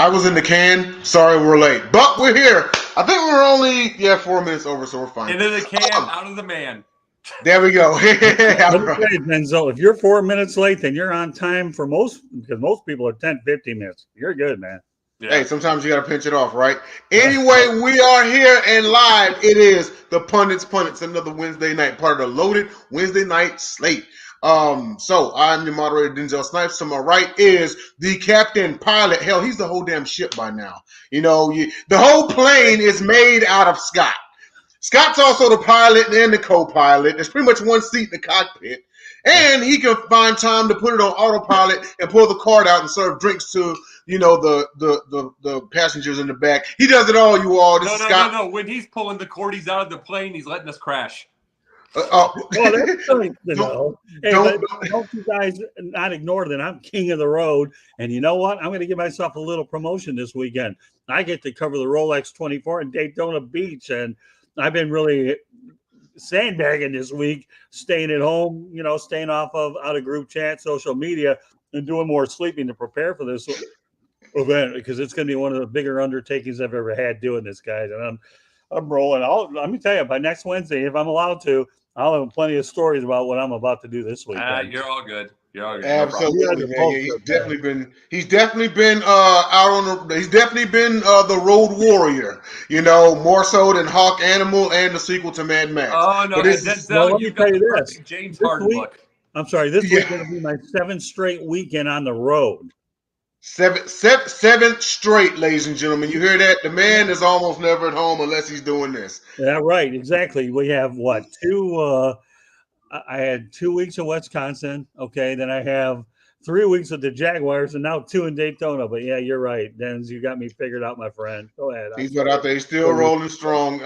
I was in the can. Sorry, we're late, but we're here. I think we're only 4 minutes over, so we're fine. Into the can, out of the man. There we go. Let me tell you, Denzel, if you're 4 minutes late, then you're on time for because most people are 10, 15 minutes. You're good, man. Yeah. Hey, sometimes you got to pinch it off, right? Anyway, we are here and live. It is the Pundits, another Wednesday night, part of the loaded Wednesday night slate. So I'm your moderator, Denzel Snipes. To my right is the captain, pilot. Hell, he's the whole damn ship by now. You know, the whole plane is made out of Scott. Scott's also the pilot and the co-pilot. There's pretty much one seat in the cockpit. And he can find time to put it on autopilot and pull the cart out and serve drinks to, the passengers in the back. He does it all, you all. No. When he's pulling the cordies out of the plane, he's letting us crash. Well, that's something to know. Don't you guys not ignore that I'm king of the road. And you know what? I'm going to give myself a little promotion this weekend. I get to cover the Rolex 24 in Daytona Beach, and I've been really sandbagging this week, staying at home, staying out of group chat, social media, and doing more sleeping to prepare for this event because it's going to be one of the bigger undertakings I've ever had doing this, guys. And I'm rolling. Let me tell you, by next Wednesday, if I'm allowed to, I'll have plenty of stories about what I'm about to do this week. You're all good. Absolutely, man. Yeah, he's definitely been out on the. He's definitely been the road warrior. More so than Hawk Animal and the sequel to Mad Max. Oh no, let me tell you this. James Harden look. I'm sorry. This week is going to be my 7th straight weekend on the road. Seventh straight, ladies and gentlemen. You hear that? The man is almost never at home unless he's doing this. Yeah, right. Exactly. We have two. I had 2 weeks in Wisconsin. Okay, then I have 3 weeks with the Jaguars, and now 2 in Daytona. But yeah, you're right, Denz. You got me figured out, my friend. Go ahead. He's got out there. He's still rolling strong.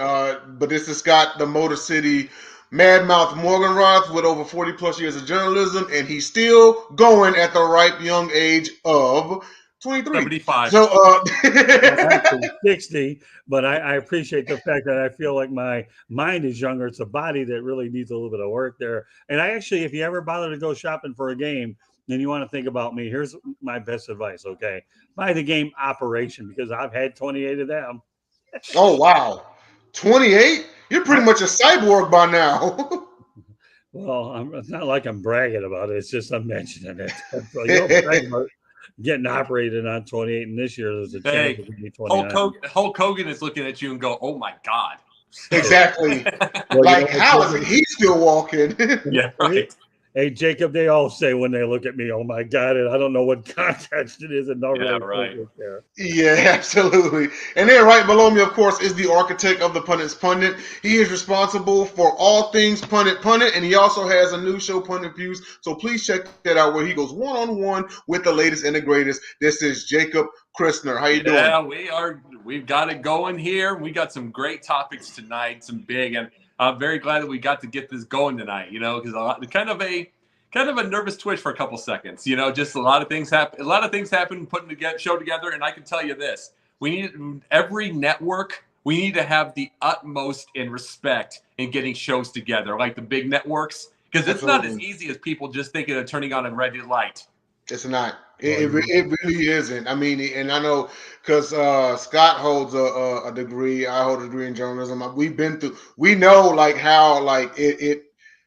But this is Scott, the Motor City Mad Mouth Morgonrath, with over 40 plus years of journalism, and he's still going at the ripe young age of 23. 75. So, actually 60, but I appreciate the fact that I feel like my mind is younger. It's a body that really needs a little bit of work there. And I actually, if you ever bother to go shopping for a game and you want to think about me, here's my best advice, okay? Buy the game Operation, because I've had 28 of them. Oh, wow. 28? You're pretty much a cyborg by now. Well, it's not like I'm bragging about it. It's just I'm mentioning it. So getting operated on 28, and this year there's a chance to be 29. Hulk Hogan is looking at you and go, "Oh my God!" Exactly. How is he still walking? Yeah, right. Hey, Jacob, they all say when they look at me, "Oh my God!" And I don't know what context it is, and no really right. There. Yeah, absolutely. And then right below me, of course, is the architect of the Pundit's Pundit. He is responsible for all things Pundit, and he also has a new show, Pundit Views. So please check that out, where he goes one-on-one with the latest and the greatest. This is Jacob Christner. How you doing? Yeah, we've got it going here. We got some great topics tonight, some big, and I'm very glad that we got to get this going tonight, because kind of a nervous twitch for a couple seconds, just a lot of things happen putting the show together. And I can tell you this, every network, we need to have the utmost in respect in getting shows together, like the big networks, because it's not as easy as people just thinking of turning on a red light. It's not. It really isn't. I mean, and I know because Scott holds a degree, I hold a degree in journalism. We know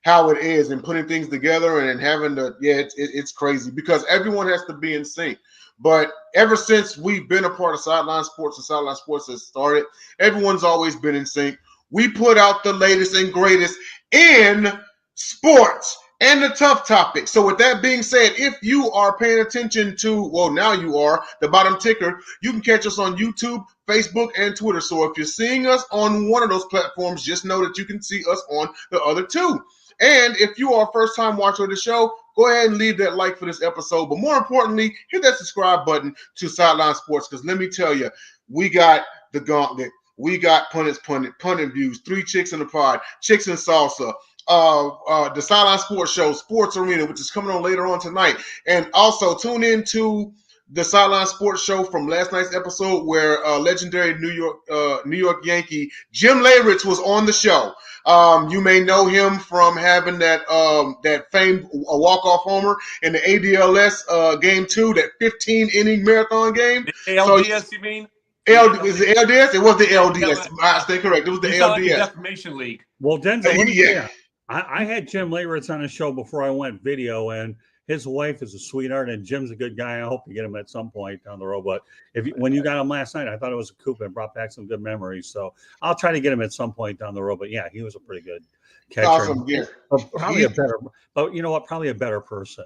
how it is and putting things together and having it's crazy because everyone has to be in sync. But ever since we've been a part of Sideline Sports and Sideline Sports has started, everyone's always been in sync. We put out the latest and greatest in sports and the tough topics. So with that being said, if you are paying attention to, now you are, the bottom ticker, you can catch us on YouTube, Facebook, and Twitter. So if you're seeing us on one of those platforms, just know that you can see us on the other two. And if you are a first-time watcher of the show, go ahead and leave that like for this episode. But more importantly, hit that subscribe button to Sideline Sports, because let me tell you, we got the gauntlet. We got Pundit Views, 3 Chicks in the Pod, Chicks in Salsa, the Sideline Sports Show, Sports Arena, which is coming on later on tonight. And also tune in to the Sideline Sports Show from last night's episode, where legendary New York Yankee Jim Leyritz was on the show. You may know him from having that famed walk-off homer in the ADLS game 2, that 15-inning marathon game. The ALDS, you mean? Was it LDS? It was the LDS. I stand correct. It was the you LDS. Sound like a defamation league. Well, Denzel, let me tell you, I had Jim Leyritz on the show before I went video, and his wife is a sweetheart, and Jim's a good guy. I hope to get him at some point down the road. But when you got him last night, I thought it was a coup and brought back some good memories. So I'll try to get him at some point down the road. But yeah, he was a pretty good catcher. Awesome, yeah. Probably probably a better person.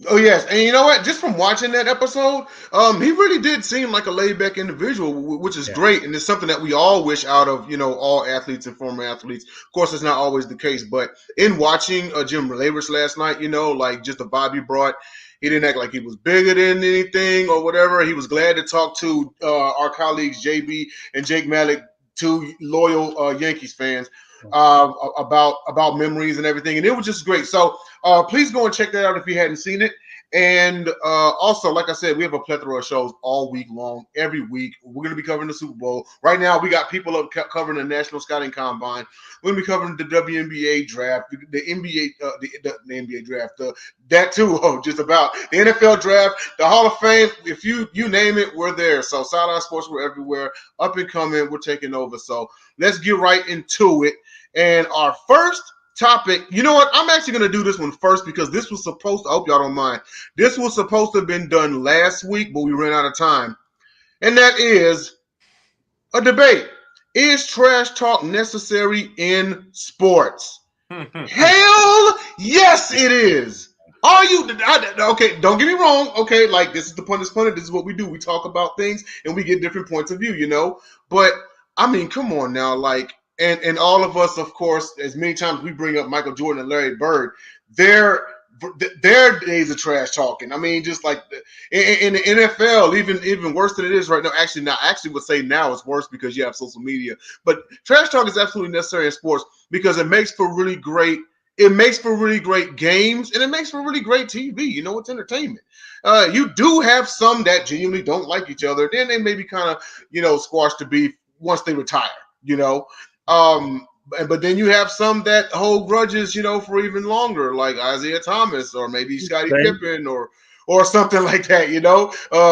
Oh yes, and you know what? Just from watching that episode, he really did seem like a laid-back individual, which is great, and it's something that we all wish out of, all athletes and former athletes. Of course, it's not always the case, but in watching Jim Leyritz last night, like just the vibe he brought, he didn't act like he was bigger than anything or whatever. He was glad to talk to our colleagues JB and Jake Malik, two loyal Yankees fans, about memories and everything, and it was just great. So please go and check that out if you hadn't seen it. And also, like I said, we have a plethora of shows all week long. Every week, we're going to be covering the Super Bowl. Right now, we got people up covering the National Scouting Combine. We're going to be covering the WNBA draft, the NBA, the NBA draft, that too, just about the NFL draft, the Hall of Fame. If you name it, we're there. So, Sideline Sports, we're everywhere. Up and coming, we're taking over. So, let's get right into it. And our first topic, you know what? I'm actually going to do this one first because this was supposed to, I hope y'all don't mind. This was supposed to have been done last week, but we ran out of time. And that is a debate. Is trash talk necessary in sports? Hell yes, it is. Are you okay? Don't get me wrong. Okay, like this is the Pundit. This is what we do. We talk about things and we get different points of view, But I mean, come on now, like. And all of us, of course, as many times we bring up Michael Jordan and Larry Bird, their days of trash talking. I mean, just like in the NFL, even worse than it is right now. Actually would say now it's worse because you have social media. But trash talk is absolutely necessary in sports because it makes for really great. It makes for really great games and it makes for really great TV. It's entertainment. You do have some that genuinely don't like each other. Then they maybe kind of squash the beef once they retire. But then you have some that hold grudges, for even longer, like Isaiah Thomas or maybe Scottie Pippen or something like that,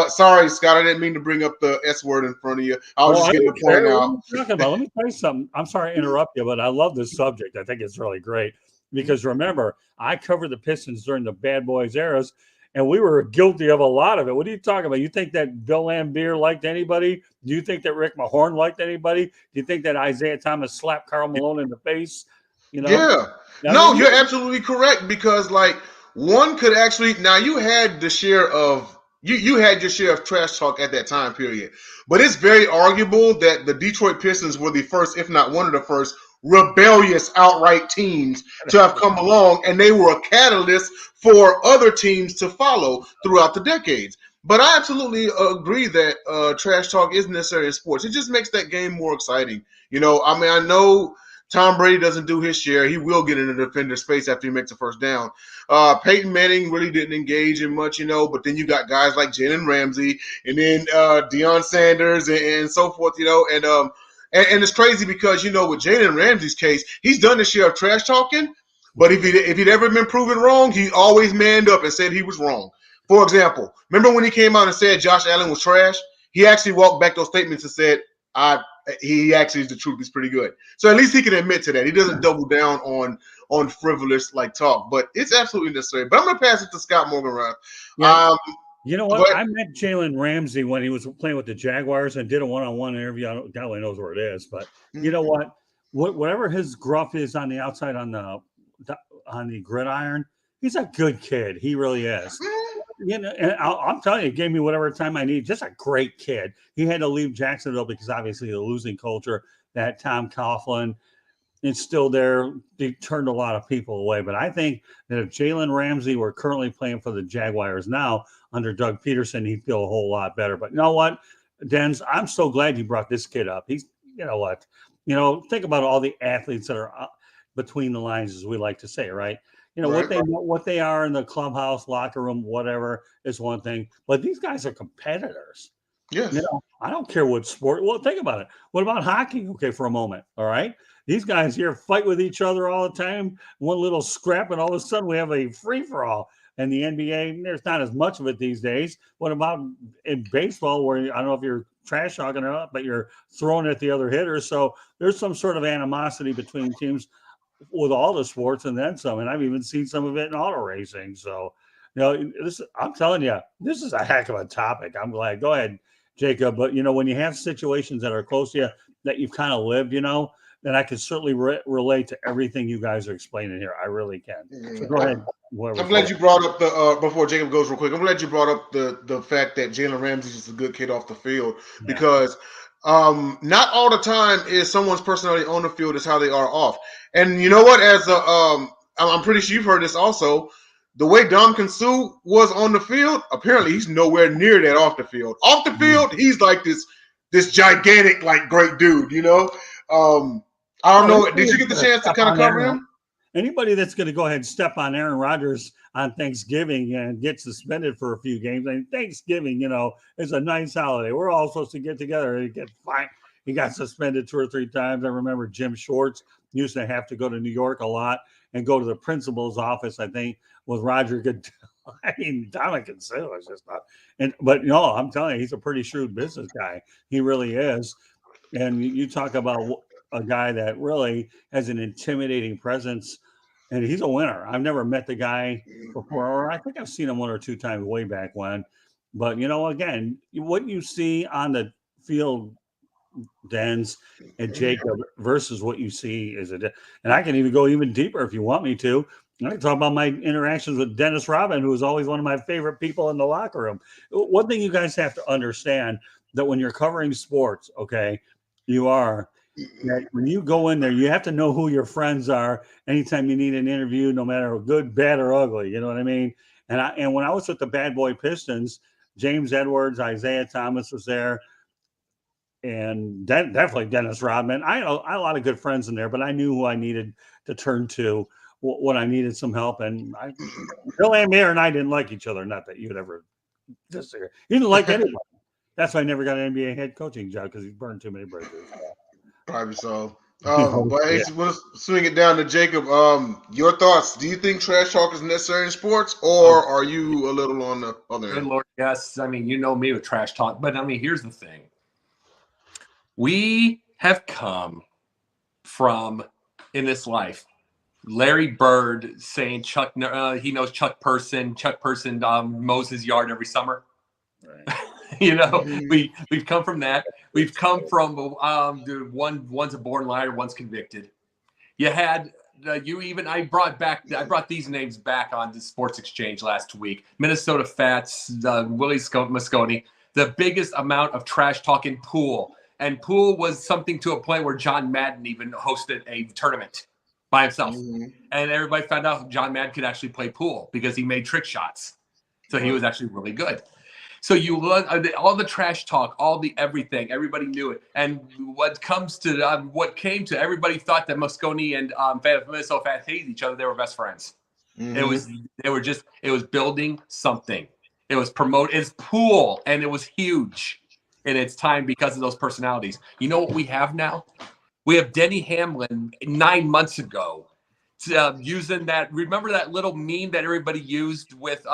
Sorry, Scott, I didn't mean to bring up the S word in front of you. I was just getting the point out. Let me tell you something. I'm sorry to interrupt you, but I love this subject. I think it's really great because remember, I covered the Pistons during the Bad Boys eras. And we were guilty of a lot of it. What are you talking about? You think that Bill Laimbeer liked anybody? Do you think that Rick Mahorn liked anybody? Do you think that Isaiah Thomas slapped Karl Malone in the face? Yeah. No, you're absolutely correct because, like, one could actually – now, you had the share of – you had your share of trash talk at that time period. But it's very arguable that the Detroit Pistons were the first, if not one of the first, rebellious outright teams to have come along, and they were a catalyst for other teams to follow throughout the decades. But I absolutely agree that trash talk is necessary in sports. It just makes that game more exciting. I know Tom Brady doesn't do his share. He will get in the defender space after he makes a first down. Peyton Manning really didn't engage in much, but then you got guys like Jalen Ramsey and then Deion Sanders and so forth, And it's crazy because, with Jalen Ramsey's case, he's done his share of trash talking, but if he'd ever been proven wrong, he always manned up and said he was wrong. For example, remember when he came out and said Josh Allen was trash? He actually walked back those statements and said, he actually is the truth. He's pretty good. So at least he can admit to that. He doesn't double down on frivolous like talk, but it's absolutely necessary. But I'm going to pass it to Scott Morgonrath. Yeah. You know what? I met Jalen Ramsey when he was playing with the Jaguars and did a one-on-one interview. God only knows where it is, but you know what? Whatever his gruff is on the outside on the gridiron, he's a good kid. He really is. And I'm telling you, he gave me whatever time I need. Just a great kid. He had to leave Jacksonville because obviously the losing culture that Tom Coughlin instilled there, they turned a lot of people away. But I think that if Jalen Ramsey were currently playing for the Jaguars now under Doug Peterson, he'd feel a whole lot better. But you know what, Denz, I'm so glad you brought this kid up. He's, think about all the athletes that are between the lines, as we like to say, right? What they are in the clubhouse, locker room, whatever is one thing. But these guys are competitors. Yes. I don't care what sport. Well, think about it. What about hockey? Okay, for a moment. All right. These guys here fight with each other all the time. One little scrap, and all of a sudden we have a free-for-all. And the NBA, there's not as much of it these days. What about in baseball, where I don't know if you're trash talking or not, but you're throwing at the other hitter? So there's some sort of animosity between teams with all the sports and then some. And I've even seen some of it in auto racing. So, I'm telling you, this is a heck of a topic. I'm glad. Go ahead, Jacob. But, when you have situations that are close to you that you've kind of lived, then I can certainly relate to everything you guys are explaining here. I really can. So go ahead. I'm glad you brought up the before Jacob goes real quick. I'm glad you brought up the fact that Jalen Ramsey's just a good kid off the field, because not all the time is someone's personality on the field is how they are off. And you know what? I'm pretty sure you've heard this also. The way Dom Sue was on the field, apparently he's nowhere near that off the field. Off the field, he's like this gigantic, like, great dude. I don't know. Did you get the chance to kind of cover him? Anybody that's going to go ahead and step on Aaron Rodgers on Thanksgiving and get suspended for a few games. I mean, Thanksgiving, is a nice holiday. We're all supposed to get together and get fine. He got suspended 2 or 3 times. I remember Jim Schwartz used to have to go to New York a lot and go to the principal's office, I think, with Roger Goodell. I mean, Dominican Sue is just not. But no, I'm telling you, he's a pretty shrewd business guy. He really is. And you talk about a guy that really has an intimidating presence, and he's a winner. I've never met the guy before, or I think I've seen him 1 or 2 times way back when. But, again, what you see on the field, Dens and Jacob, versus what you see is and I can even go even deeper if you want me to. I can talk about my interactions with Dennis Rodman, who was always one of my favorite people in the locker room. One thing you guys have to understand, that when you're covering sports, okay, that when you go in there, you have to know who your friends are anytime you need an interview, no matter good, bad, or ugly. You know what I mean? And when I was with the Bad Boy Pistons, James Edwards, Isaiah Thomas was there, and definitely Dennis Rodman. I had a lot of good friends in there, but I knew who I needed to turn to when I needed some help. And Bill Lambier and I didn't like each other. Not that you'd ever disagree. He didn't like anybody. That's why I never got an NBA head coaching job, because he burned too many bridges. Probably so. But hey, we'll swing it down to Jacob. Your thoughts? Do you think trash talk is necessary in sports, or are you a little on the other end? Good Lord, yes. I mean, you know me with trash talk, but I mean, here's the thing. We have come from, in this life, Larry Bird saying he knows Chuck Person. Chuck Person mows his yard every summer. Right. We've come from that. We've come from one's a born liar, one's convicted. You had I brought these names back on the Sports Exchange last week. Minnesota Fats, Willie Mosconi, the biggest amount of trash talk in pool. And pool was something to a point where John Madden even hosted a tournament by himself. Mm-hmm. And everybody found out John Madden could actually play pool because he made trick shots. So he was actually really good. So you learn all the trash talk, all the everything. Everybody knew it. And what came to everybody thought that Mosconi and Minnesota Fats hated each other. They were best friends. Mm-hmm. It was building something. It was it's pool, and it was huge in its time because of those personalities. You know what we have now? We have Denny Hamlin 9 months ago using that. Remember that little meme that everybody used with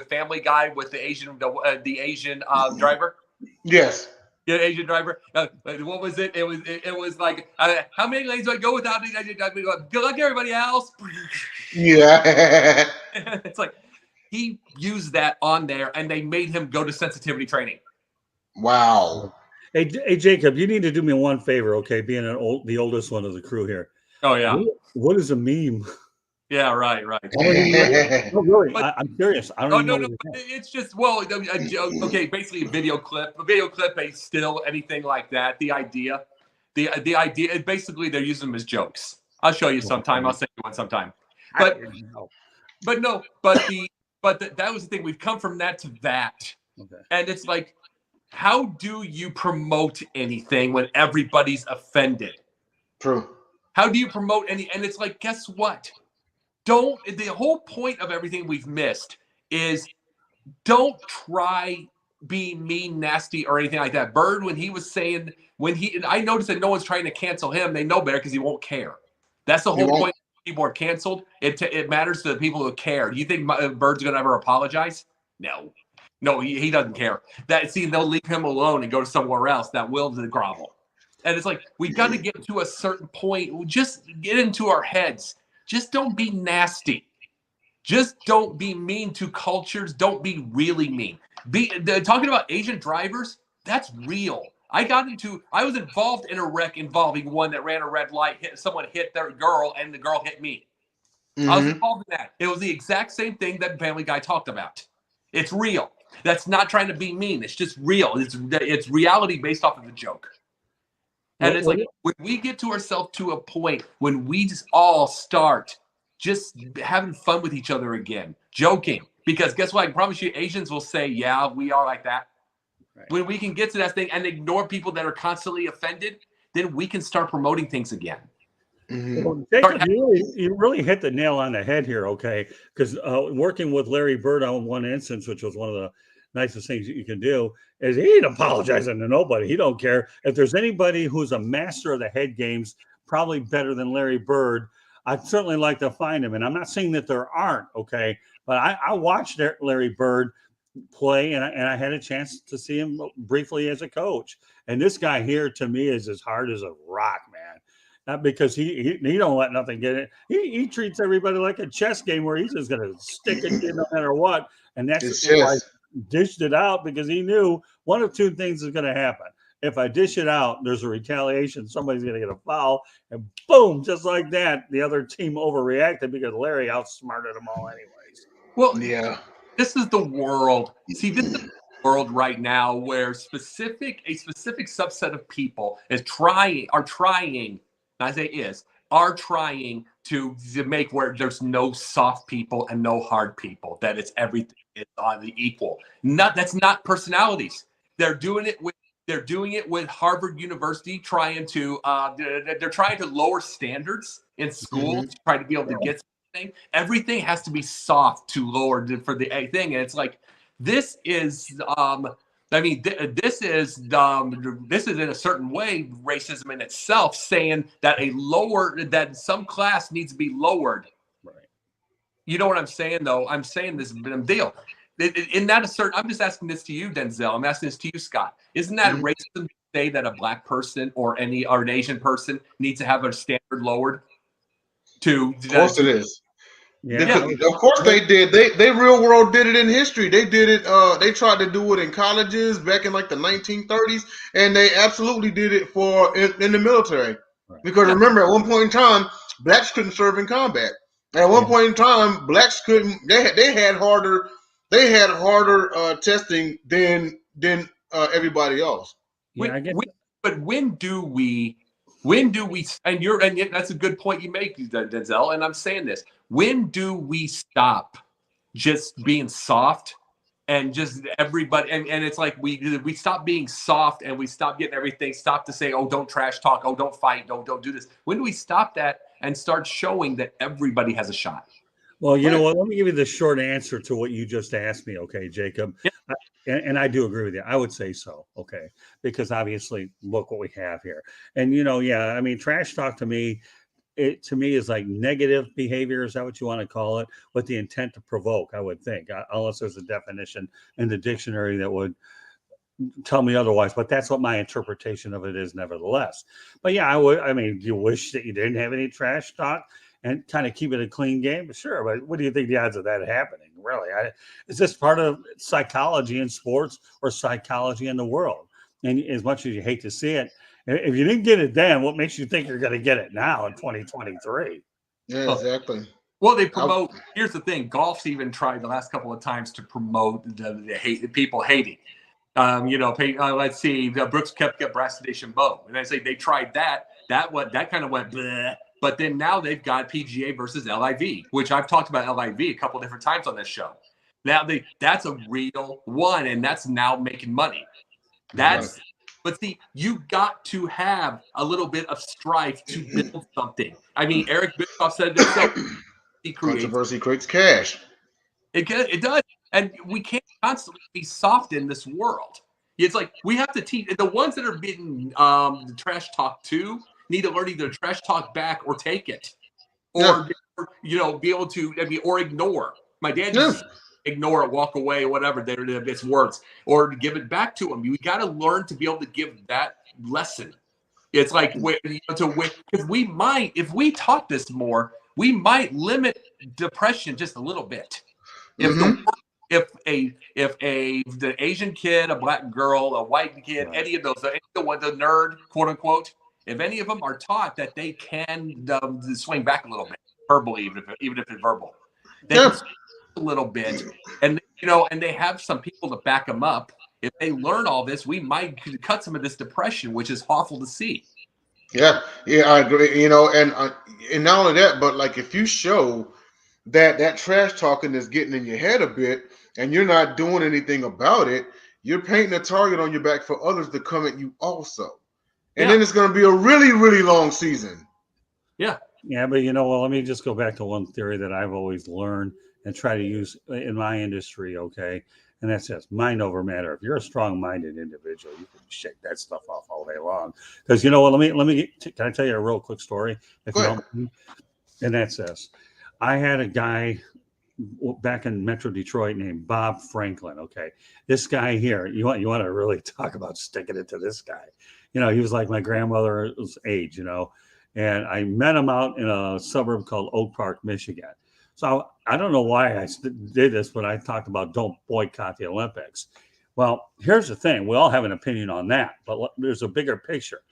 Family Guy with the Asian driver? Yes. Yeah, Asian driver. What was it? It was like, how many lanes do I go without? Good luck, everybody else. Yeah. It's like he used that on there, and they made him go to sensitivity training. Wow. Hey, Jacob, you need to do me one favor, okay? Being the oldest one of the crew here. Oh yeah. What is a meme? Yeah, right. No, really, I'm curious. I don't know. No. It's just okay. Basically, a video clip, a still, anything like that. The idea, basically, they're using them as jokes. I'll show you sometime. I'll send you one sometime. But that was the thing. We've come from that to that, okay. And it's like, how do you promote anything when everybody's offended? True. How do you promote any? And it's like, guess what? The whole point of everything we've missed is don't try be mean, nasty, or anything like that. Bird, when he was saying, I noticed that no one's trying to cancel him. They know better because he won't care. That's the whole point. People are canceled. It matters to the people who care. Do you think Bird's going to ever apologize? No, he doesn't care. They'll leave him alone and go to somewhere else that will grovel. And it's like, we got to get to a certain point. Just get into our heads. Just don't be nasty. Just don't be mean to cultures. Don't be really mean. Talking about Asian drivers, that's real. I was involved in a wreck involving one that ran a red light, someone hit their girl, and the girl hit me. Mm-hmm. I was involved in that. It was the exact same thing that Family Guy talked about. It's real. That's not trying to be mean. It's just real. It's reality based off of a joke. And it's like, when we get to ourselves to a point when we just all start just having fun with each other again, joking. Because guess what? I can promise you, Asians will say, yeah, we are like that. Right. When we can get to that thing and ignore people that are constantly offended, then we can start promoting things again. Mm-hmm. Well, Jacob, you really hit the nail on the head here, okay? Because working with Larry Bird on one instance, which was one of the nicest things you can do, is he ain't apologizing to nobody. He don't care. If there's anybody who's a master of the head games, probably better than Larry Bird, I'd certainly like to find him. And I'm not saying that there aren't, okay? But I watched Larry Bird play, and I had a chance to see him briefly as a coach. And this guy here, to me, is as hard as a rock, man. Not because he don't let nothing get it. He treats everybody like a chess game where he's just going to stick it in no matter what. And that's why I dished it out, because he knew one of two things is going to happen. If I dish it out, there's a retaliation. Somebody's going to get a foul. And boom, just like that, the other team overreacted because Larry outsmarted them all anyways. Well, yeah. This is the world. See, this is the world right now where a specific subset of people are trying to make where there's no soft people and no hard people, that it's everything is on the equal. That's not personalities. They're doing it with Harvard University, trying to lower standards in school, to try to be able to get something. Everything has to be soft to lower for the thing. And it's like, this is this is in a certain way racism in itself, saying that some class needs to be lowered. Right. You know what I'm saying, though? I'm saying this deal. I'm just asking this to you, Denzel. I'm asking this to you, Scott. Isn't that racism to say that a black person or an Asian person needs to have a standard lowered? Of course it is. Yeah. Of course they did. They real world did it in history. They did it. They tried to do it in colleges back in like the 1930s, and they absolutely did it in the military. Right. Because remember, at one point in time, blacks couldn't serve in combat. At one point in time, blacks couldn't. They had harder testing than everybody else. But when do we? And that's a good point you make, Denzel. And I'm saying this: when do we stop just being soft and just everybody? And it's like we stop being soft and we stop getting everything. Stop to say, oh, don't trash talk. Oh, don't fight. Don't do this. When do we stop that and start showing that everybody has a shot? Well, you know what? Let me give you the short answer to what you just asked me, okay, Jacob? Yeah. And I do agree with you. I would say so, okay, because obviously, look what we have here. And, I mean, trash talk to me is like negative behavior. Is that what you want to call it? With the intent to provoke, I would think, unless there's a definition in the dictionary that would tell me otherwise. But that's what my interpretation of it is, nevertheless. But yeah, do you wish that you didn't have any trash talk and kind of keep it a clean game? Sure, but what do you think the odds of that happening? Really, is this part of psychology in sports or psychology in the world? And as much as you hate to see it, if you didn't get it then, what makes you think you're going to get it now in 2023? Yeah, exactly. Well, they promote. Here's the thing: golf's even tried the last couple of times to promote the people hating. Let's see. Brooks kept Brass Station Bow, and they tried that. That kind of went bleh. But then now they've got PGA versus LIV, which I've talked about LIV a couple different times on this show. Now that's a real one, and that's now making money. But see, you got to have a little bit of strife to build something. I mean, Eric Bischoff said this. Controversy creates cash. It does. And we can't constantly be soft in this world. It's like we have to teach the ones that are being trash talked to need to learn either trash talk back or take it, or be able to or ignore. My dad used to ignore it, walk away, whatever. It's words, or to give it back to him. We got to learn to be able to give that lesson. It's like because we might, if we taught this more, we might limit depression just a little bit. If the Asian kid, a black girl, a white kid, any of those, the nerd, quote unquote, if any of them are taught that they can swing back a little bit verbally, even if it's verbal, they can swing a little bit, and and they have some people to back them up. If they learn all this, we might cut some of this depression, which is awful to see. Yeah, I agree. And not only that, but like if you show that trash talking is getting in your head a bit, and you're not doing anything about it, you're painting a target on your back for others to come at you also. And then it's going to be a really, really long season. Yeah, but let me just go back to one theory that I've always learned and try to use in my industry, okay? And that's just mind over matter. If you're a strong-minded individual, you can shake that stuff off all day long. Because you know what? Can I tell you a real quick story? And that's this. I had a guy back in Metro Detroit named Bob Franklin. Okay, this guy here, you want to really talk about sticking it to this guy. He was like my grandmother's age, and I met him out in a suburb called Oak Park, Michigan. So I don't know why I did this, but I talked about don't boycott the Olympics. Well, here's the thing. We all have an opinion on that, but there's a bigger picture.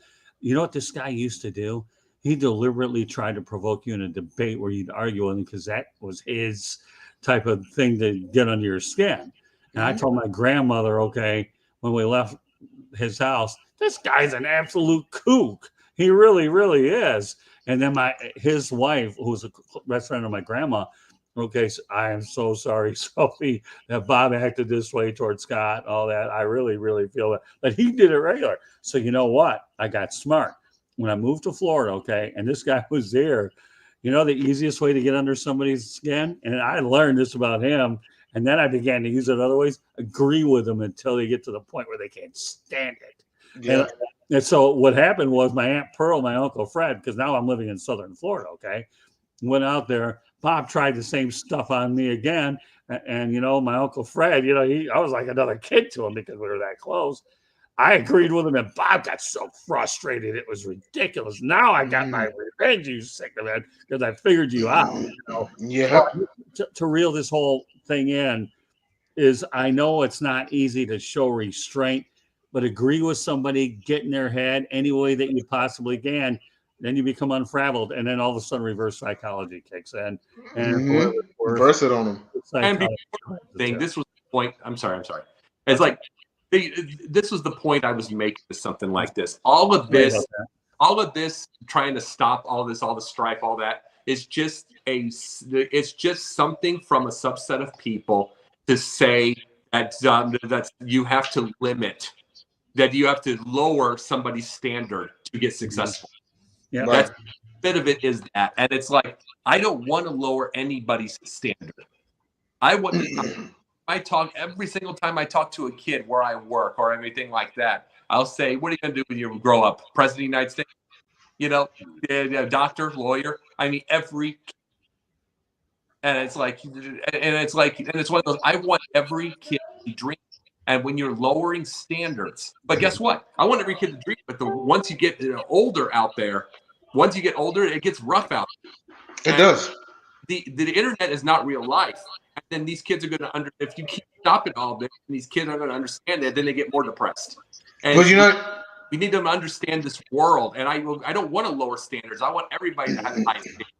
You know what this guy used to do? He deliberately tried to provoke you in a debate where you'd argue with him because that was his type of thing to get under your skin. And I told my grandmother, okay, when we left his house, this guy's an absolute kook. He really, really is. And then his wife, who's a best friend of my grandma, okay, so I am so sorry, Sophie, that Bob acted this way towards Scott, all that. I really, really feel that. But he did it regular. So you know what? I got smart. When I moved to Florida, okay, and this guy was there, the easiest way to get under somebody's skin, and I learned this about him, and then I began to use it other ways, agree with them until they get to the point where they can't stand it. Yeah. And so what happened was my Aunt Pearl, my Uncle Fred, because now I'm living in Southern Florida, okay, went out there. Bob tried the same stuff on me again, and my Uncle Fred, I was like another kid to him because we were that close. I agreed with him, and Bob got so frustrated. It was ridiculous. Now I got my revenge, you sick of it, because I figured you out. Yeah. To reel this whole thing in is I know it's not easy to show restraint, but agree with somebody, get in their head any way that you possibly can. Then you become unraveled, and then all of a sudden reverse psychology kicks in. And reverse it on them. And this was the point. I'm sorry. It's like this was the point I was making with something like this. All of this trying to stop all the strife, all that is just something from a subset of people to say that you have to limit, that you have to lower somebody's standard to get successful. Yeah, that's a bit of it is that, and it's like I don't want to lower anybody's standard. I talk every single time I talk to a kid where I work or anything like that. I'll say, "What are you going to do when you grow up? President of the United States? Doctor, lawyer? I mean, every kid." And it's one of those. I want every kid to dream. And when you're lowering standards, but guess what? I want every kid to dream. But once you get older out there, it gets rough out there. It does. The internet is not real life. And then these kids are going to if you keep stopping all this, these kids are going to understand it. Then they get more depressed. And we need them to understand this world. And I don't want to lower standards. I want everybody to have high standards.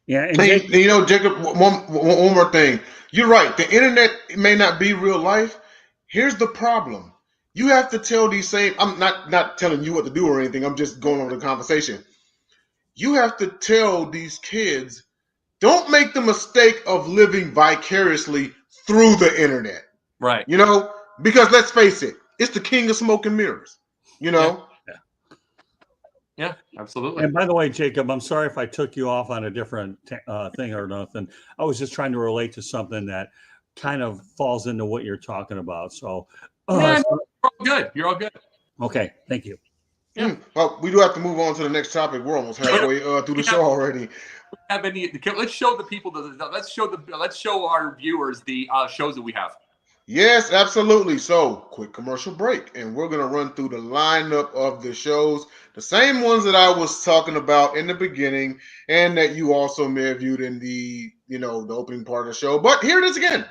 Yeah, and Jacob, one more thing. You're right. The internet may not be real life. Here's the problem. You have to tell these same. I'm not telling you what to do or anything. I'm just going over the conversation. You have to tell these kids, don't make the mistake of living vicariously through the internet. Right. Because let's face it, it's the king of smoke and mirrors. Yeah, absolutely. And by the way, Jacob, I'm sorry if I took you off on a different thing or nothing. I was just trying to relate to something that kind of falls into what you're talking about. So, you're all good. You're all good. Okay, thank you. Yeah. Well, we do have to move on to the next topic. We're almost halfway through the show already. Have any? Let's show the people. Let's show our viewers the shows that we have. Yes, absolutely. So, quick commercial break, and we're going to run through the lineup of the shows, the same ones that I was talking about in the beginning, and that you also may have viewed in the opening part of the show. But here it is again.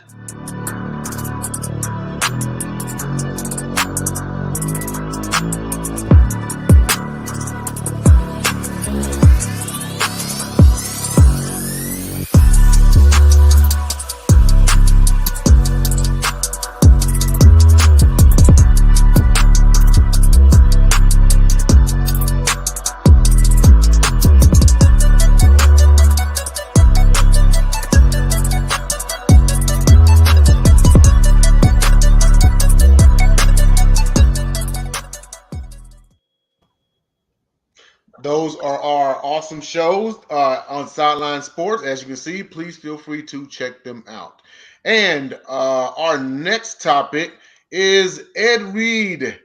Those are our awesome shows on Sideline Sports. As you can see, please feel free to check them out. And our next topic is Ed Reed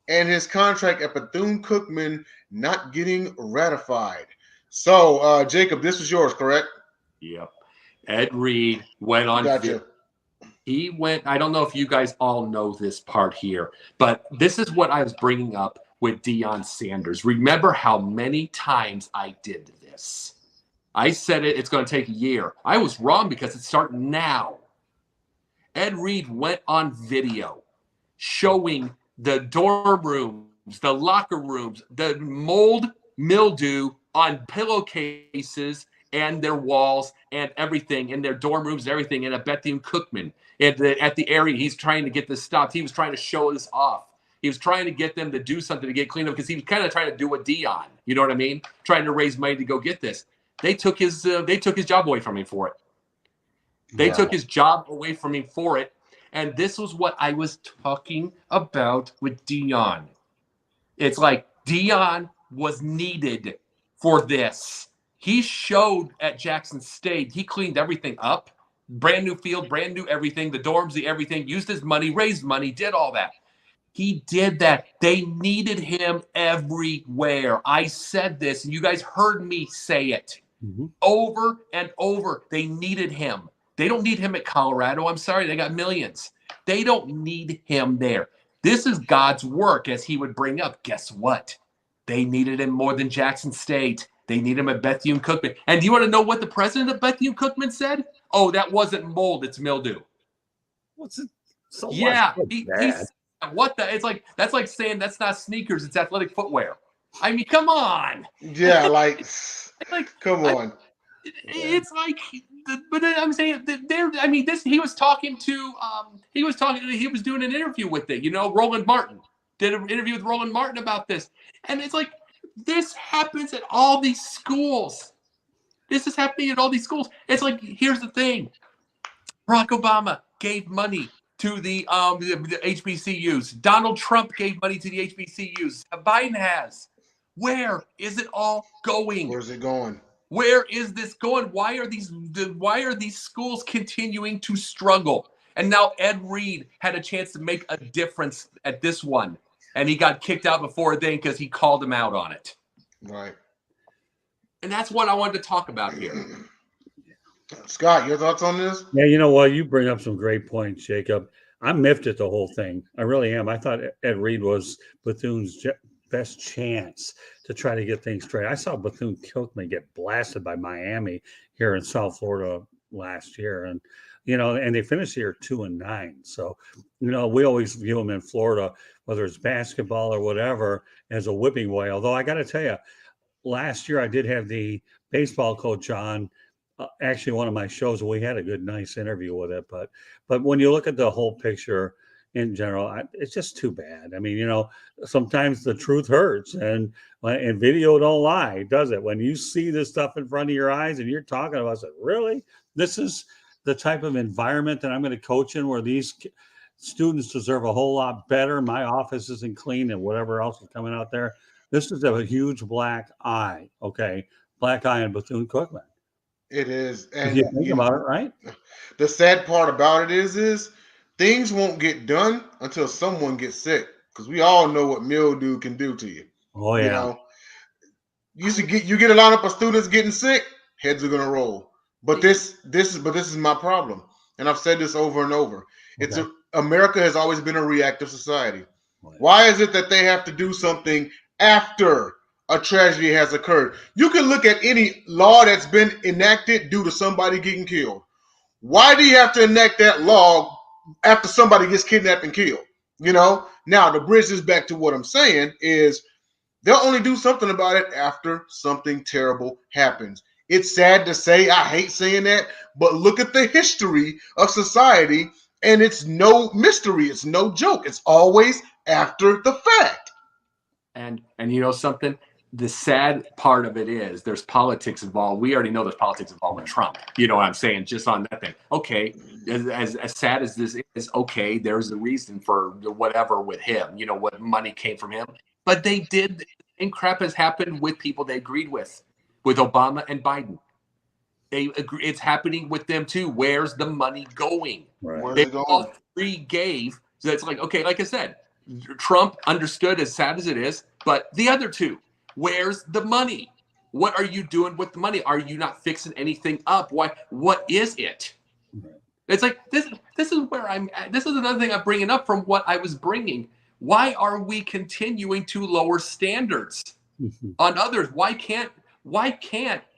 and his contract at Bethune-Cookman not getting ratified. So, Jacob, this was yours, correct? Yep. Ed Reed went on. Gotcha. He went. I don't know if you guys all know this part here, but this is what I was bringing up with Deion Sanders. Remember how many times I did this? I said it's going to take a year. I was wrong because it's starting now. Ed Reed went on video showing the dorm rooms, the locker rooms, the mold, mildew on pillowcases and their walls and everything in their dorm rooms and everything in a Bethune-Cookman. At the area, he's trying to get this stopped. He was trying to show this off. He was trying to get them to do something to get cleaned up because he was kind of trying to do a Deion. You know what I mean? Trying to raise money to go get this. They took his job away from him for it. They took his job away from him for it. And this was what I was talking about with Deion. It's like Deion was needed for this. He showed at Jackson State. He cleaned everything up. Brand new field, brand new everything. The dorms, the everything. Used his money, raised money, did all that. He did that. They needed him everywhere. I said this, and you guys heard me say it over and over. They needed him. They don't need him at Colorado. I'm sorry. They got millions. They don't need him there. This is God's work, as he would bring up. Guess what? They needed him more than Jackson State. They need him at Bethune-Cookman. And do you want to know what the president of Bethune-Cookman said? Oh, that wasn't mold. It's mildew. What's it? So yeah. He's what the? It's like that's like saying that's not sneakers. It's athletic footwear. I mean, come on. Yeah, come on. It's like, but I'm saying there. I mean, this. He was talking to. He was doing an interview with it. Roland Martin did an interview with Roland Martin about this, and it's like this happens at all these schools. This is happening at all these schools. It's like, here's the thing. Barack Obama gave money to the HBCUs. Donald Trump gave money to the HBCUs. Biden has. Where is it all going? Where's it going? Where is this going? Why are these schools continuing to struggle? And now Ed Reed had a chance to make a difference at this one, and he got kicked out before then because he called him out on it. Right. And that's what I wanted to talk about here. Scott, your thoughts on this? Yeah, you know what? You bring up some great points, Jacob. I'm miffed at the whole thing. I really am. I thought Ed Reed was Bethune's best chance to try to get things straight. I saw Bethune-Cookman get blasted by Miami here in South Florida last year, and and they finished here 2-9. So, we always view them in Florida, whether it's basketball or whatever, as a whipping boy. Although I got to tell you, last year I did have the baseball coach on. Actually, one of my shows, we had a nice interview with it. But when you look at the whole picture in general, it's just too bad. I mean, sometimes the truth hurts, and video don't lie, does it? When you see this stuff in front of your eyes and you're talking about it, really, this is the type of environment that I'm going to coach in, where these students deserve a whole lot better. My office isn't clean, and whatever else is coming out there. This is a huge black eye. Okay, black eye in Bethune-Cookman. It is. If And you think about it, right? the sad part about it is things won't get done until someone gets sick. Because we all know what mildew can do to you. Oh You yeah. know, you get a lineup of students getting sick, heads are gonna roll. But this is my problem, and I've said this over and over. It's Okay. America has always been a reactive society. Right. Why is it that they have to do something after a tragedy has occurred? You can look at any law that's been enacted due to somebody getting killed. Why do you have to enact that law after somebody gets kidnapped and killed? You know. Now to bridge this back to what I'm saying is they'll only do something about it after something terrible happens. It's sad to say, I hate saying that, but look at the history of society, and it's no mystery, it's no joke. It's always after the fact. And you know something? The sad part of it is there's politics involved. We already know there's politics involved with Trump. You know what I'm saying? Just on that thing. Okay, as sad as this is, okay, there's a reason for whatever with him. You know, what money came from him. But they did, the same crap has happened with people they agreed with Obama and Biden. They agree, it's happening with them too. Where's the money going? Where's They it going? all three gave. So it's like, okay, like I said, Trump understood, as sad as it is, but the other two, where's the money? What are you doing with the money? Are you not fixing anything up? What is it? It's like this is where I'm at. This is another thing I'm bringing up from what I was bringing. Why are we continuing to lower standards on others? Why can't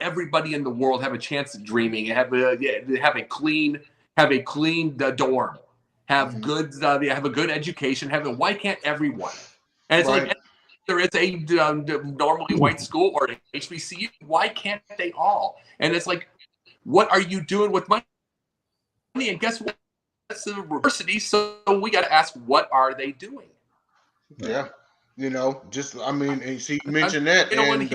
everybody in the world have a chance at dreaming, have a clean dorm, have good have a good education, why can't everyone? And it's Right. like there is a normally white school or an HBCU, why can't they all? And it's like, what are you doing with money? And guess what? It's a university, so we got to ask, what are they doing? Yeah. You know, just I mean, and see, you mentioned that, and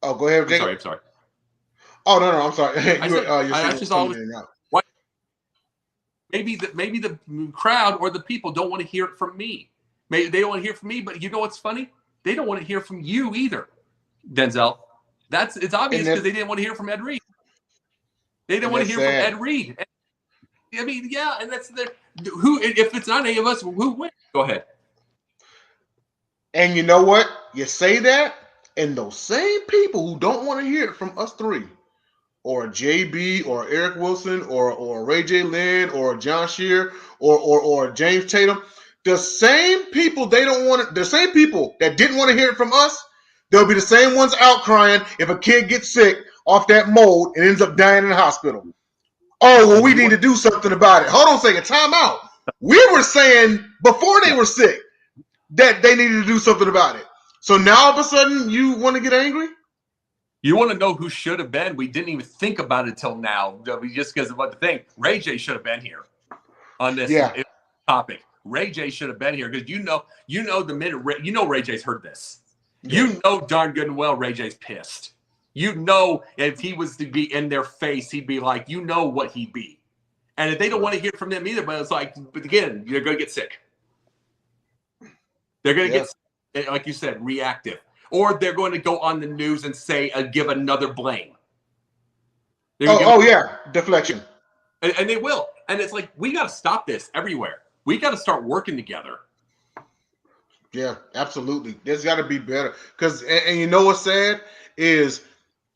go ahead, Jacob. I'm sorry. Oh no, I'm sorry. Maybe the crowd or the people don't want to hear it from me. Maybe they don't want to hear from me, but you know what's funny? They don't want to hear from you either, Denzel. It's obvious because they didn't want to hear from Ed Reed. They didn't want to hear from Ed Reed. I mean, yeah, and that's who. If it's not any of us, who wins? Go ahead. And you know what? You say that, and those same people who don't want to hear it from us three, or JB, or Eric Wilson, or Ray J. Lynn, or John Shear, or James Tatum, the same people the same people that didn't want to hear it from us, they'll be the same ones out crying if a kid gets sick off that mold and ends up dying in the hospital. Oh, well, we need to do something about it. Hold on a second, time out. We were saying before they were sick that they needed to do something about it. So now all of a sudden you want to get angry? You want to know who should have been? We didn't even think about it till now. Just because of what the thing. Ray J should have been here on this topic. Ray J should have been here because you know the minute Ray J's heard this. Yeah. You know darn good and well Ray J's pissed. You know if he was to be in their face, he'd be like, you know what he'd be. And if they don't want to hear from them either, but it's like, but again, you're going to get sick. They're going to get, like you said, reactive. Or they're going to go on the news and say, give another blame. Deflection. And they will. And it's like, we got to stop this everywhere. We got to start working together. Yeah, absolutely. There's got to be better. Because, and you know what's sad is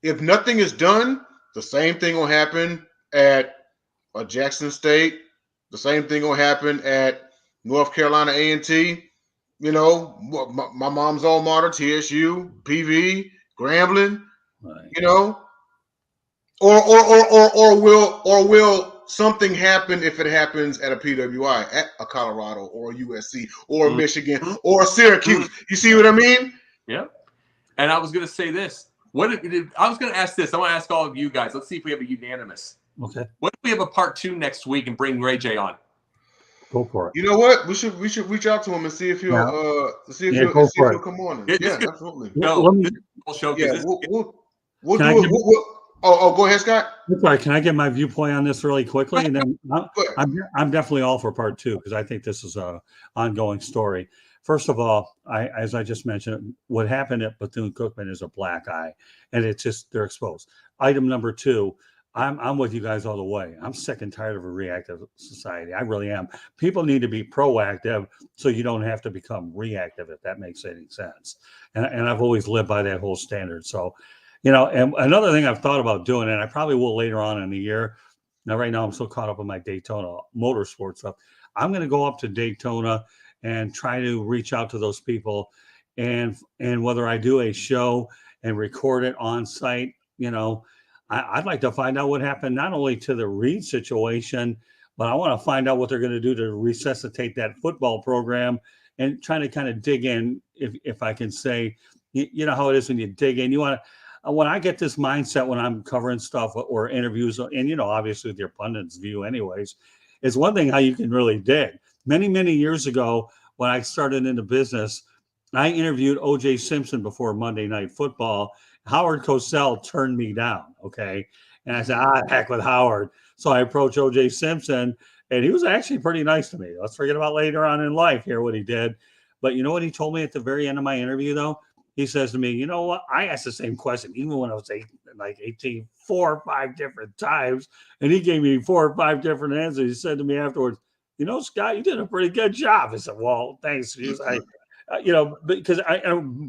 if nothing is done, the same thing will happen at Jackson State. The same thing will happen at North Carolina A&T. You know, my mom's alma mater, TSU, PV, Grambling. Right. You know, or will something happen if it happens at a PWI, at a Colorado or a USC or a Michigan or a Syracuse? You see what I mean? Yeah. And I was going to say this. I was going to ask this. I want to ask all of you guys. Let's see if we have a unanimous. Okay. What if we have a part 2 next week and bring Ray J on? Go for it. You know what? We should reach out to him and see if he'll he'll come on. Absolutely. We'll show. Yeah, we'll do it. Go ahead, Scott. Sorry, can I get my viewpoint on this really quickly? And then I'm definitely all for part 2 because I think this is an ongoing story. First of all, as I just mentioned, what happened at Bethune-Cookman is a black eye, and it's just they're exposed. Item number two, I'm with you guys all the way. I'm sick and tired of a reactive society. I really am. People need to be proactive so you don't have to become reactive, if that makes any sense. And I've always lived by that whole standard. So, and another thing I've thought about doing, and I probably will later on in the year. Now, right now, I'm so caught up in my Daytona motorsport stuff. I'm going to go up to Daytona and try to reach out to those people, and whether I do a show and record it on site, I'd like to find out what happened not only to the Reed situation, but I want to find out what they're going to do to resuscitate that football program, and trying to kind of dig in, if I can say, you know how it is when you dig in. You want to, when I get this mindset when I'm covering stuff or interviews, and obviously with your pundits view anyways, is one thing how you can really dig. Many, many years ago, when I started in the business, I interviewed O.J. Simpson before Monday Night Football. Howard Cosell turned me down, okay? And I said, heck with Howard. So I approached O.J. Simpson, and he was actually pretty nice to me. Let's forget about later on in life here what he did. But you know what he told me at the very end of my interview, though? He says to me, you know what? I asked the same question, even when I was 18, 4 or 5 different times, and he gave me 4 or 5 different answers. He said to me afterwards, Scott, you did a pretty good job. I said, well, thanks. Because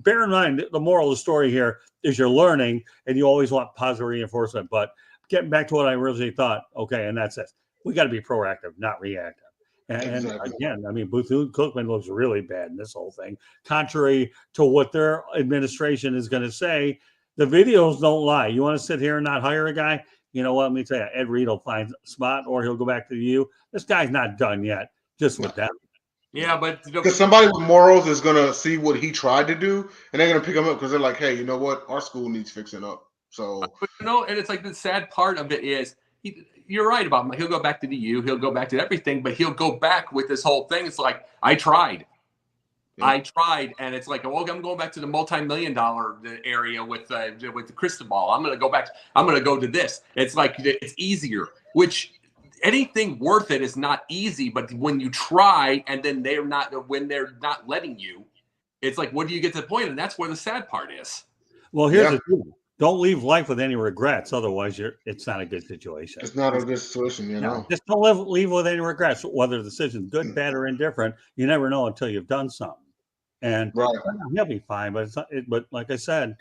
bear in mind, the moral of the story here is you're learning, and you always want positive reinforcement. But getting back to what I originally thought, okay, and that's it. We got to be proactive, not reactive. And again, Bethune-Cookman looks really bad in this whole thing. Contrary to what their administration is going to say, the videos don't lie. You want to sit here and not hire a guy? You know what? Let me tell you, Ed Reed will find a spot, or he'll go back to you. This guy's not done yet, just with them. Yeah, but because somebody with morals is going to see what he tried to do, and they're going to pick him up because they're like, hey, you know what? Our school needs fixing up. So, and it's like the sad part of it is, you're right about him. He'll go back to the U. He'll go back to everything, but he'll go back with this whole thing. It's like, I tried. Yeah. I tried, and it's like, well, I'm going back to the multi-million-dollar area with the Cristobal. I'm going to go back. I'm going to go to this. It's like it's easier, which anything worth it is not easy. But when you try, and then when they're not letting you, it's like, what do you get to the point? And that's where the sad part is. Well, here's the thing. Don't leave life with any regrets. Otherwise, it's not a good situation. It's not a good situation, Just don't leave with any regrets. Whether the decision's good, bad, or indifferent, you never know until you've done something. And he'll be fine. But but like I said,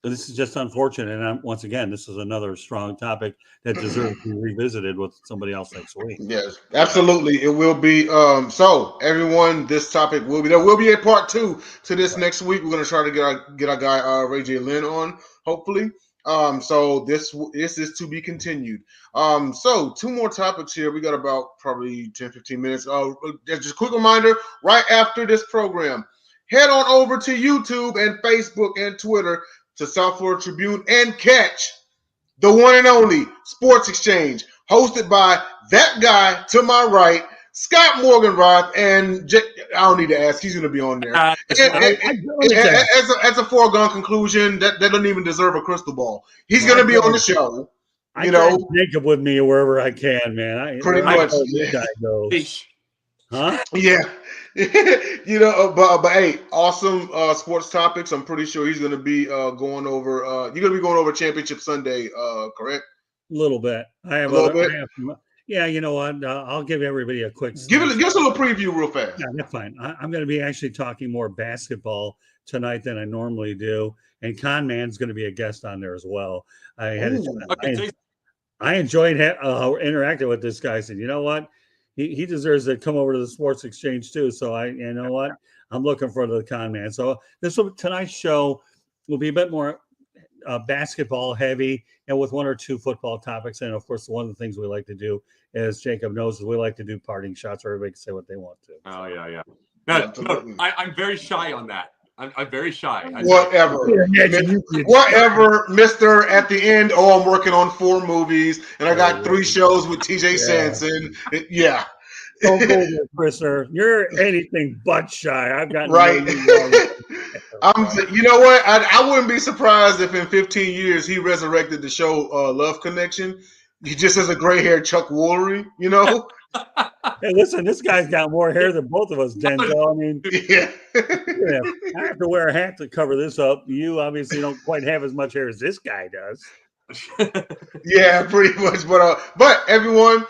this is just unfortunate. And once again, this is another strong topic that deserves to be revisited with somebody else next week. Yes, absolutely. It will be. So everyone, this topic will be. There will be a part 2 to this next week. We're going to try to get our guy Ray J. Lynn on. Hopefully. So this is to be continued. So 2 more topics here. We got about probably 10-15 minutes. Just a quick reminder, right after this program, head on over to YouTube and Facebook and Twitter to South Florida Tribune and catch the one and only Sports Exchange, hosted by that guy to my right, Scott Morgonrath, and I don't need to ask. He's going to be on there. As a foregone conclusion, that doesn't even deserve a crystal ball. He's going to be on the show. I Jacob with me wherever I can, man. Pretty much. Huh? Yeah. But hey, awesome sports topics. I'm pretty sure he's going to be going over. You're going to be going over Championship Sunday, correct? A little bit. Yeah, you know what? I'll give everybody a quick. Give us a little preview real fast. Yeah, that's fine. I'm going to be actually talking more basketball tonight than I normally do, and Con Man's going to be a guest on there as well. I enjoyed interacting with this guy. I said, you know what? He deserves to come over to the Sports Exchange too. So you know what? I'm looking for the Con Man. So tonight's show will be a bit more basketball heavy, and with 1 or 2 football topics. And of course, one of the things we like to do, as Jacob knows, is we like to do parting shots where everybody can say what they want to. Oh yeah. No, I'm very shy on that. I'm very shy. Whatever, Mister. At the end, I'm working on 4 movies, and I got 3 shows with TJ Sanson. Yeah. Don't go there, Christner. You're anything but shy. I've got right. You know what? I wouldn't be surprised if in 15 years he resurrected the show Love Connection. He just has a gray-haired Chuck Woolery, Hey, listen, this guy's got more hair than both of us, Denzel. I mean, Yeah. I have to wear a hat to cover this up. You obviously don't quite have as much hair as this guy does. Yeah, pretty much. But everyone,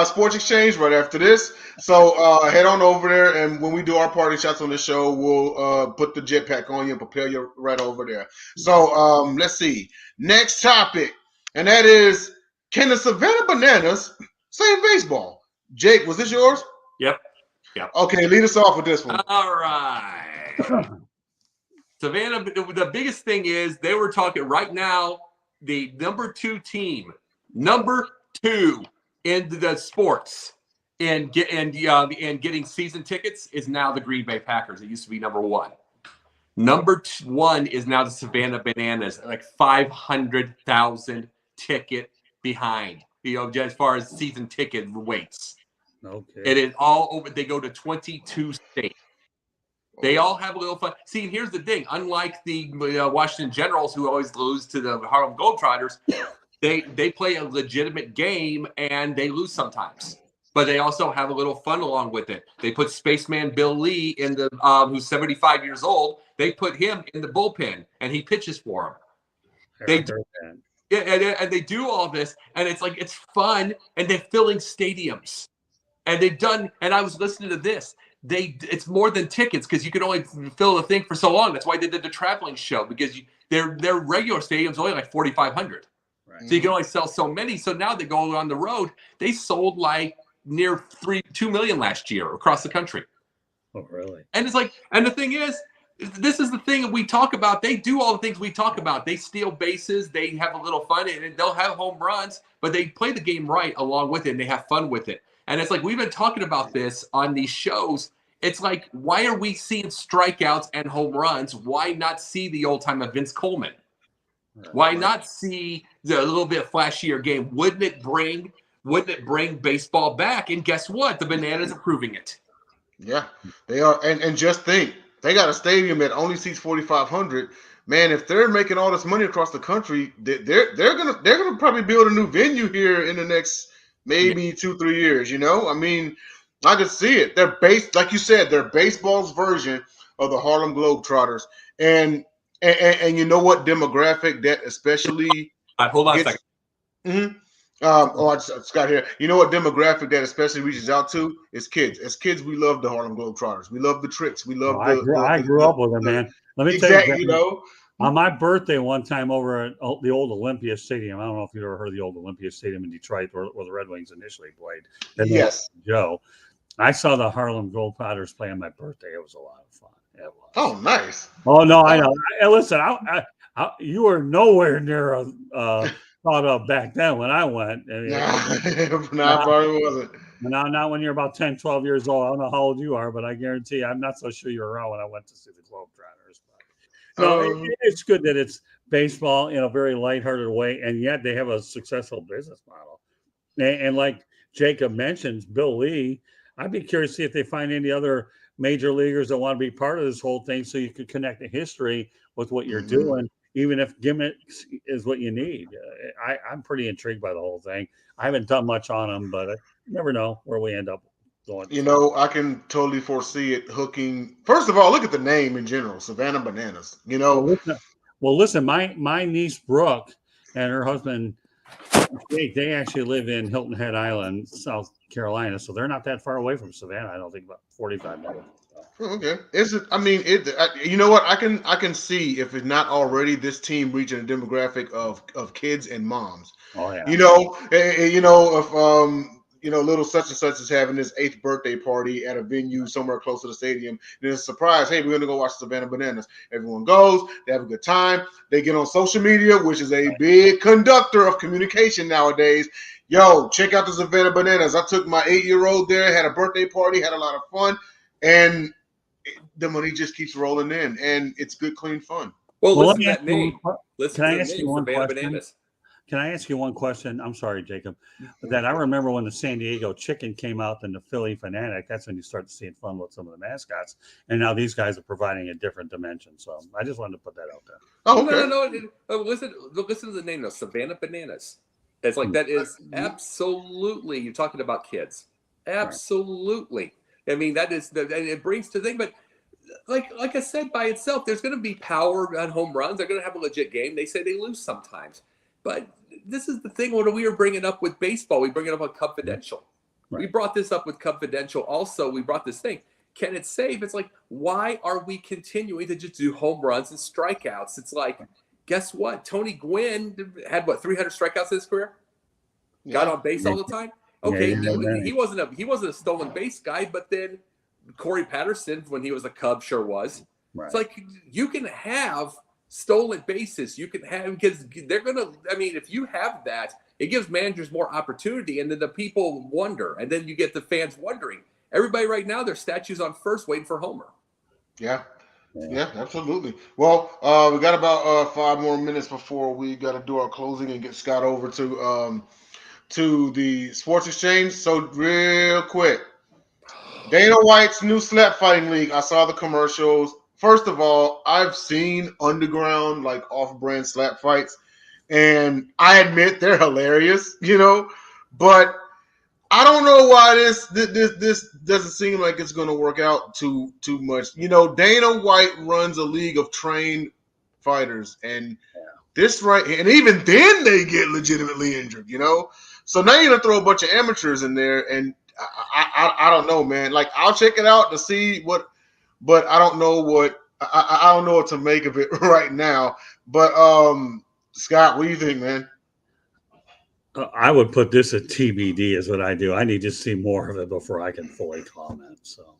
Sports Exchange right after this. So head on over there, and when we do our party shots on the show, we'll put the jetpack on you and prepare you right over there. So let's see. Next topic, and that is, can the Savannah Bananas say baseball? Jake, was this yours? Yep. Okay, lead us off with this one. All right. Savannah, the biggest thing is they were talking right now, the number 2 team, number 2 in the sports and getting season tickets is now the Green Bay Packers. It used to be number 1. Number 1 is now the Savannah Bananas, like 500,000 ticket behind, as far as season ticket weights. Okay. It is all over. They go to 22 states. They all have a little fun. See, and here's the thing. Unlike the Washington Generals, who always lose to the Harlem Globetrotters, they play a legitimate game and they lose sometimes. But they also have a little fun along with it. They put Spaceman Bill Lee in the who's 75 years old. They put him in the bullpen and he pitches for them. And they do all this, and it's like it's fun, and they're filling stadiums. And they've done, and I was listening to this. It's more than tickets because you can only fill the thing for so long. That's why they did the traveling show, because their regular stadium's only like 4,500. Right. So you can only sell so many. So now they go on the road. They sold like near 2 million last year across the country. Oh, really? And it's like, and the thing is, this is the thing that we talk about. They do all the things we talk about. They steal bases. They have a little fun, and they'll have home runs, but they play the game right along with it, and they have fun with it. And it's like we've been talking about this on these shows. It's like, why are we seeing strikeouts and home runs? Why not see the old time of Vince Coleman? Why not see the little bit flashier game? Wouldn't it bring baseball back? And guess what? The Bananas are proving it. Yeah, they are. And just think, they got a stadium that only seats 4,500. Man, if they're making all this money across the country, they're gonna probably build a new venue here in the next maybe 2-3 years. I mean, I could see it. They're like you said, they're baseball's version of the Harlem Globetrotters. And you know what demographic that especially hold on a second. Mm-hmm. I just got here. You know what demographic that especially reaches out to is kids. As kids, we love the Harlem Globetrotters. We love the tricks. We love I grew up with them, man. Let me tell you, on my birthday one time over at the old Olympia Stadium. I don't know if you've ever heard of the old Olympia Stadium in Detroit, where the Red Wings initially played. Yes. Joe. I saw the Harlem Globetrotters play on my birthday. It was a lot of fun. It was. Oh, nice. Oh, no, I know. Listen, you were nowhere near thought of back then when I went. I probably wasn't. Not when you're about 10, 12 years old. I don't know how old you are, but I guarantee you, I'm not so sure you were around when I went to see the Globetrotters. It's good that it's baseball in a very lighthearted way, and yet they have a successful business model. And like Jacob mentions, Bill Lee, I'd be curious to see if they find any other major leaguers that want to be part of this whole thing, so you could connect the history with what you're doing, even if gimmicks is what you need. I'm pretty intrigued by the whole thing. I haven't done much on them, but I never know where we end up going. I can totally foresee it hooking. First of all, look at the name in general, Savannah Bananas. Well, listen, my niece Brooke and her husband Jake, they actually live in Hilton Head Island, South Carolina, so they're not that far away from Savannah. I don't think about 45 minutes. Okay. You know what? I can see, if it's not already, this team reaching a demographic of kids and moms. Oh yeah. If little such and such is having his 8th birthday party at a venue somewhere close to the stadium, then it's a surprise. Hey, we're gonna go watch Savannah Bananas. Everyone goes, they have a good time, they get on social media, which is a big conductor of communication nowadays. Yo, check out the Savannah Bananas. I took my 8-year-old there, had a birthday party, had a lot of fun, and the money just keeps rolling in, and it's good, clean fun. Well, listen to that name. Can I ask you one question? Bananas. Can I ask you one question? I'm sorry, Jacob. That I remember when the San Diego Chicken came out and the Philly Fanatic, that's when you start seeing fun with some of the mascots. And now these guys are providing a different dimension. So I just wanted to put that out there. Oh, okay. No. Listen to the name, though. Savannah Bananas. It's like that is absolutely, you're talking about kids. Absolutely. I mean, that is and it brings to the thing, but like I said, by itself, there's going to be power on home runs. They're going to have a legit game. They say they lose sometimes, but this is the thing. What we were bringing up with baseball, we bring it up on Confidential. Right. We brought this up with Confidential. Also, we brought this thing. Can it save? It's like, why are we continuing to just do home runs and strikeouts? It's like, guess what? Tony Gwynn had 300 strikeouts in his career. Got on base all the time. Okay, he wasn't a stolen base guy, but then Corey Patterson, when he was a Cub, sure was. Right. It's like you can have stolen bases. You can have, because they're gonna. I mean, if you have that, it gives managers more opportunity, and then the people wonder, and then you get the fans wondering. Everybody right now, their statues on first, waiting for Homer. Yeah, absolutely. Well, we got about 5 more minutes before we got to do our closing and get Scott over to the Sports Exchange. So real quick, Dana White's new slap fighting league. I saw the commercials. First of all, I've seen underground, like off-brand slap fights, and I admit they're hilarious, but I don't know why this doesn't seem like it's going to work out too much. Dana White runs a league of trained fighters, and and even then they get legitimately injured, So now you're going to throw a bunch of amateurs in there, and I don't know, man. Like, I'll check it out to see what, but I don't know what I don't know what to make of it right now. But Scott, what do you think, man? I would put this at TBD is what I do. I need to see more of it before I can fully comment. So,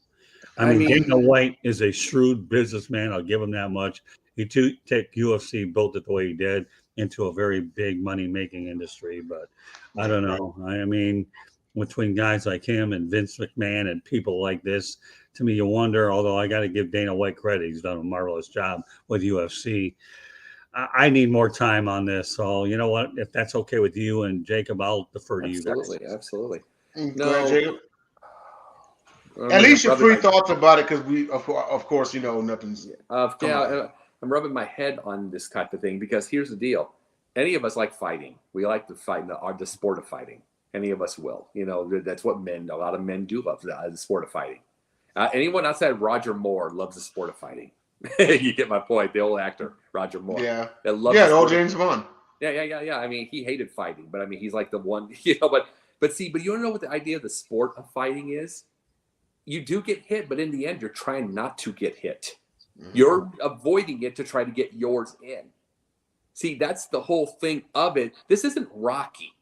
I mean, Dana White is a shrewd businessman. I'll give him that much. He take UFC, built it the way he did into a very big money-making industry. But I don't know. I mean, between guys like him and Vince McMahon and people like this, to me, you wonder, although I got to give Dana White credit. He's done a marvelous job with UFC. I need more time on this. So, you know what? If that's okay with you and Jacob, I'll defer to you guys. Absolutely. Go ahead, Jacob. At least your free thoughts about it, because we, of course, nothing's. I'm rubbing my head on this type of thing because here's the deal. Any of us like fighting. We like to fight, the sport of fighting. Any of us will. That's what a lot of men do love, the sport of fighting. Anyone outside Roger Moore loves the sport of fighting. You get my point. The old actor, Roger Moore. Yeah. Old James Bond. Yeah. I mean, he hated fighting, but I mean, he's like the one, but you don't know what the idea of the sport of fighting is? You do get hit, but in the end, you're trying not to get hit. Mm-hmm. You're avoiding it to try to get yours in. See, that's the whole thing of it. This isn't Rocky.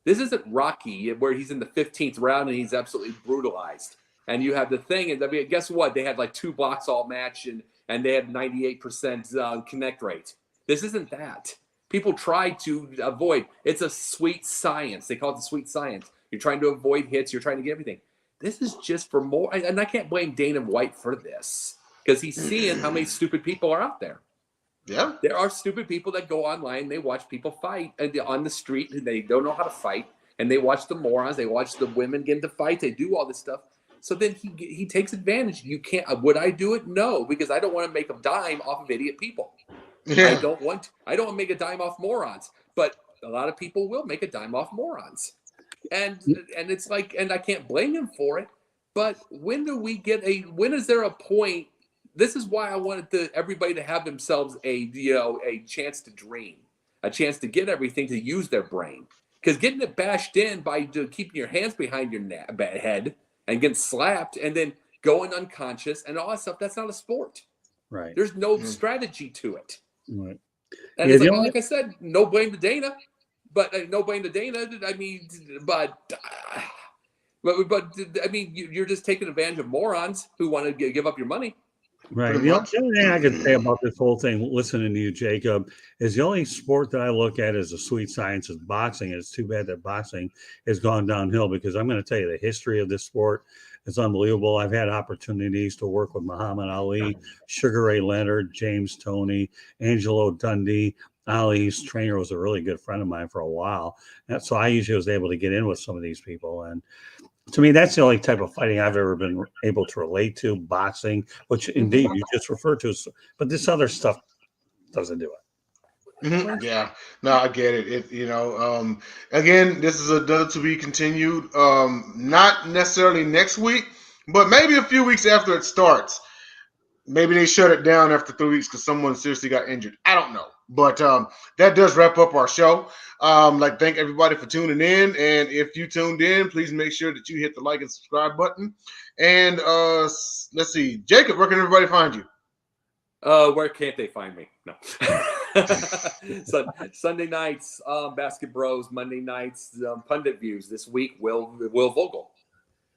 Where he's in the 15th round and he's absolutely brutalized. And you have the thing, and I mean, guess what? They had like 2 blocks all match, and they had 98% connect rate. This isn't that. People try to avoid. It's a sweet science. They call it the sweet science. You're trying to avoid hits. You're trying to get everything. This is just for more. And I can't blame Dana White for this because he's seeing how many stupid people are out there. Yeah. There are stupid people that go online. They watch people fight on the street, and they don't know how to fight. And they watch the morons. They watch the women get into fights. They do all this stuff. So then he takes advantage. You can't. Would I do it? No, because I don't want to make a dime off of idiot people. Yeah. I don't want to make a dime off morons. But a lot of people will make a dime off morons, and it's like, and I can't blame them for it. But when is there a point? This is why I wanted everybody to have themselves a chance to dream, a chance to get everything, to use their brain. Because getting it bashed in by keeping your hands behind your head and getting slapped and then going unconscious and all that stuff, that's not a sport. Right. There's no strategy to it. Right. And it's like I said, no blame to Dana. But I mean, but I mean, you're just taking advantage of morons who want to give up your money. Right. The only thing I can say about this whole thing, listening to you, Jacob, is the only sport that I look at as a sweet science is boxing. And it's too bad that boxing has gone downhill, because I'm going to tell you, the history of this sport is unbelievable. I've had opportunities to work with Muhammad Ali, Sugar Ray Leonard, James Toney, Angelo Dundee. Ali's trainer was a really good friend of mine for a while. And so I usually was able to get in with some of these people. And to me, that's the only type of fighting I've ever been able to relate to, boxing, which indeed you just referred to. But this other stuff doesn't do it. Yeah, no, I get it. Again, this is another to be continued. Not necessarily next week, but maybe a few weeks after it starts. Maybe they shut it down after 3 weeks because someone seriously got injured. I don't know. But that does wrap up our show. Thank everybody for tuning in. And if you tuned in, please make sure that you hit the like and subscribe button. And let's see. Jacob, where can everybody find you? Where can't they find me? No. Sunday nights, Basket Bros. Monday nights, Pundit Views. This week, Will Vogel.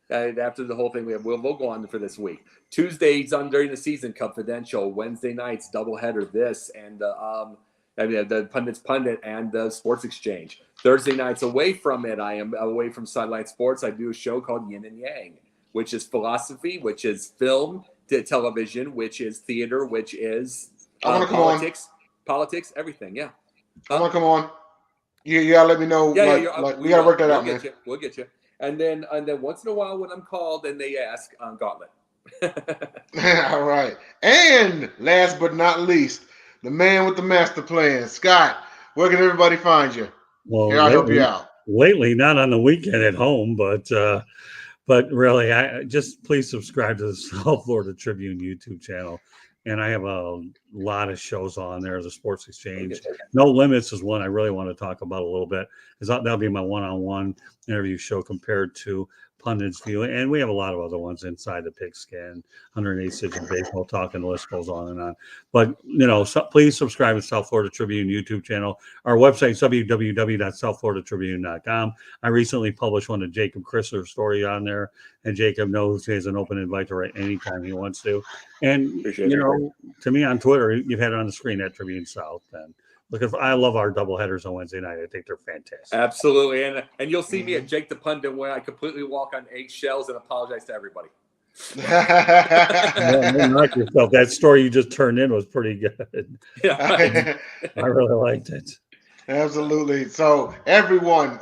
After the whole thing, we have Will Vogel on for this week. Tuesdays on During the Season, Confidential. Wednesday nights, doubleheader. This and the Pundit's Pundit and the Sports Exchange. Thursday nights, away from it, I am away from Sideline Sports. I do a show called Yin and Yang, which is philosophy, which is film, television, which is theater, which is politics, everything. Yeah. I want to come on. You gotta let me know. We gotta work that out, man. We'll get you. And then once in a while, when I'm called and they ask, Gauntlet. All right. And last but not least, the man with the master plan, Scott. Where can everybody find you? Well, Here, I'll help you out. Lately, not on the weekend at home, but really, I just please subscribe to the South Florida Tribune YouTube channel. And I have a lot of shows on there. The Sports Exchange. No Limits is one I really want to talk about a little bit, because that'll be my one-on-one interview show compared to Pundit's View. And we have a lot of other ones inside the pigskin, 108 Stitch of Baseball Talk, and the list goes on and on. But, please subscribe to South Florida Tribune YouTube channel. Our website is www.southfloridatribune.com. I recently published one of Jacob Christner's story on there, and Jacob knows he has an open invite to write anytime he wants to. And, to me on Twitter, you've had it on the screen at Tribune South. And look, I love our doubleheaders on Wednesday night. I think they're fantastic. Absolutely. And you'll see me at Jake the Pundit, where I completely walk on eggshells and apologize to everybody. Don't knock yourself. That story you just turned in was pretty good. Yeah. I really liked it. Absolutely. So everyone,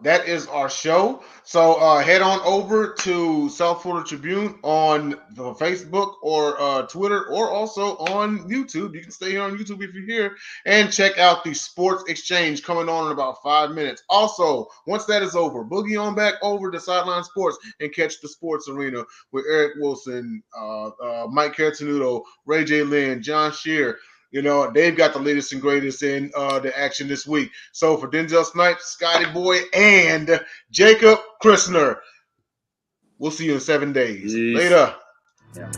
that is our show. So head on over to South Florida Tribune on the Facebook or Twitter, or also on YouTube. You can stay here on YouTube if you're here, and check out the Sports Exchange coming on in about 5 minutes. Also, once that is over, boogie on back over to Sideline Sports and catch the Sports Arena with Eric Wilson, Mike Caratenuto, Ray J. Lynn, John Shear. They've got the latest and greatest in the action this week. So for Denzel Snipes, Scotty Boy, and Jacob Christner, we'll see you in 7 days. Yes. Later. Yeah.